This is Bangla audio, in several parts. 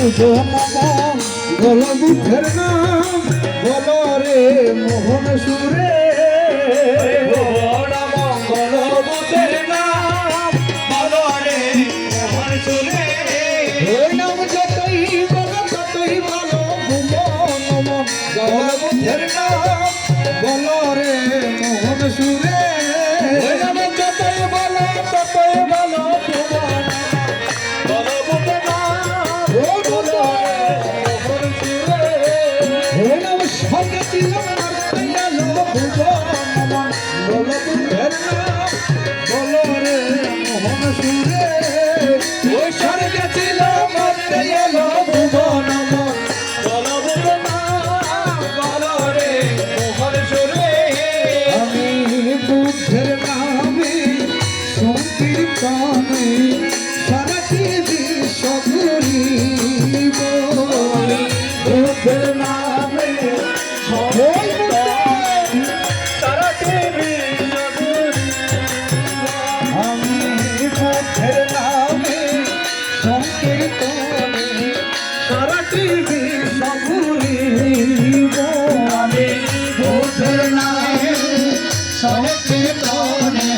নমন বল বুদ্ধের নাম বল রে মোহন সুরে মঙ্গল বুদ্ধের নাম বল রে মোহন সুরে ওই নাম যতই বলো ততই ভালো ভুবন নমন বল বুদ্ধের নাম বল রে মোহন সুরে ওই নাম যতই বলো ততই ভালো ভুবন বল বুদ্ধের নাম বল রে মোহন সুরে ওই নাম সঙ্গে ছিল মার্তাইয়ালো ভুবন নমন বল বুদ্ধের নাম বল রে মোহন সুরে ওই স্বর্গে ছিল মর্তে এলো ভুবন নমন বল বুদ্ধের নাম বল রে মোহন সুরে আমি বুদ্ধের নামে সংকীর্তনে সারাটি বিশ্ব ঘুরিব বুদ্ধের নামে সারাটি বিশ্ব আমি বুদ্ধের নামে সংকীর্তনে সারাটি বিশ্ব ঘুরিব আমি বুদ্ধের নামে সংকীর্তনে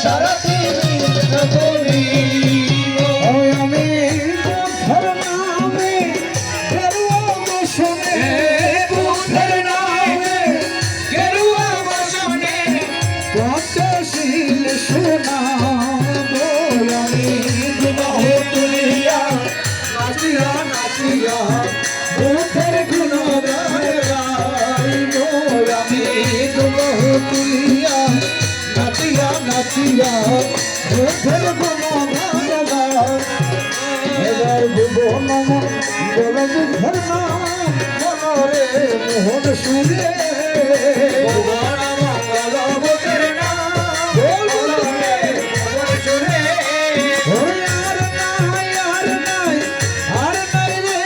সারাটি বিশ্ব ঘুরিব ওই আমি বুদ্ধের নামে গেরুয়া বসনে বুদ্ধের নামে গেরুয়া বসনে পঞ্চশীল শোনাব আমি দুবাহ তুলিয়া নাচিয়া নাচিয়া বুদ্ধের গুণ গাইব আমি দুবহ তুলিয়া নাচিয়া নাচিয়া বুদ্ধের গুণ গাইব এবার ভুবন নমন বল বুদ্ধের নাম বল রে মোহন সুরে ভুবন মঙ্গল বুদ্ধের নাম বল রে মোহন সুরে ওরে আর নাই রে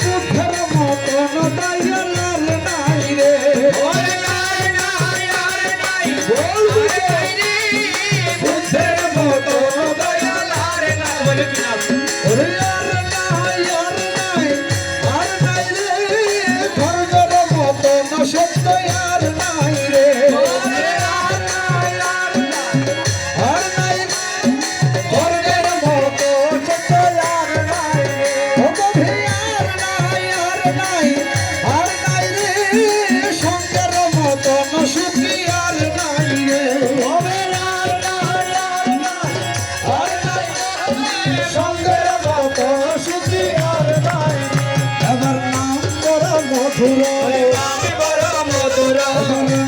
বুদ্ধের মতন দয়াল আর নাই রে ওরে নাই নাই আর নাই বল আর নাই রে বুদ্ধের মতো দয়াল আর নাই বলে কিনা ওরে আর নাই রে ধর্মের মতন সত্য আর নাই রে ওরে আর নাই আর নাই আর নাই স্বর্গের মতো সত্য আর নাই রে ভগবে আর নাই রে সঙ্গের মতন সুখী আর নাই রে ওরে আর নাই আর নাই আর নাই সঙ্গের মতো সুখী আর নাই এবার নাম বড় মধুর ওরে নাম বড় মধুর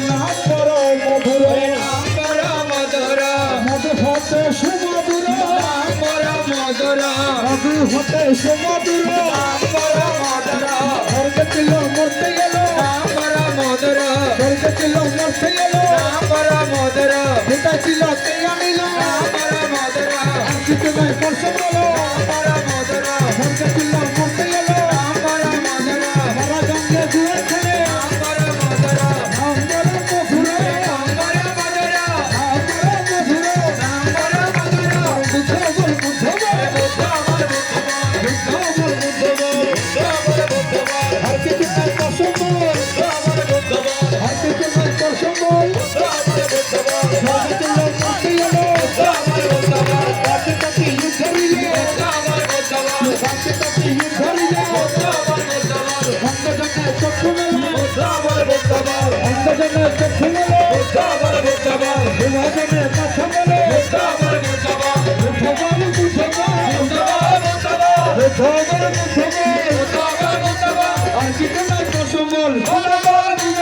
নাম বড় মধুর ওরে নাম বড় মধুর মধু হতে সুমধুর নাম বড় মধুর মধু হতে সুমধুর নাম বড় মধুর স্বর্গে ছিল মরতে গেল নাম বড় মধুর স্বর্গে ছিল মরতে গেল নাম বড় মধুর যেটা ছিল তে আনিল নাম বড় মধুর আজকে নাই করছে বলো নাম বড় মধুর স্বর্গে ছিল মরতে গেল নাম বড় মধুর মারা গঙ্গে দুয়ার খেলে নাম বড় মধুর নাম বড় মধুর নাম বড় মধুর নাম বড় মধুর নাম বড় মধুর বুদ্ধ বল বুদ্ধ বল বুদ্ধ আমার বুদ্ধ বল বুদ্ধ বল বুদ্ধ বল বুদ্ধ আমার বুদ্ধ বল আর কিছু নাই কসম বল বুদ্ধ আমার বুদ্ধ বল আর কিছু নাই কসম বল বুদ্ধ আমার বুদ্ধ বল স্বর্গে ছিল মরতে গেল বুদ্ধ আমার বুদ্ধ বল কাছে কাছে যুদ্ধ দিলে বুদ্ধ আমার বুদ্ধ বল কাছে কাছে যুদ্ধ দিলে বুদ্ধ আমার বুদ্ধ বল অন্ধজনে চক্ষু মেলো বুদ্ধ আমার বুদ্ধ বল অন্ধজনে চক্ষু মেলো বুদ্ধ আমার বুদ্ধ বল বিভাজনে কথা মেলো বুদ্ধ আমার বুদ্ধ বল বুদ্ধ বল বুদ্ধ বল বুদ্ধ আমার বুদ্ধ বল বুদ্ধ বল বুদ্ধ বল বুদ্ধ আমার বুদ্ধ বল আর কিছু নাই কসম বল বল বল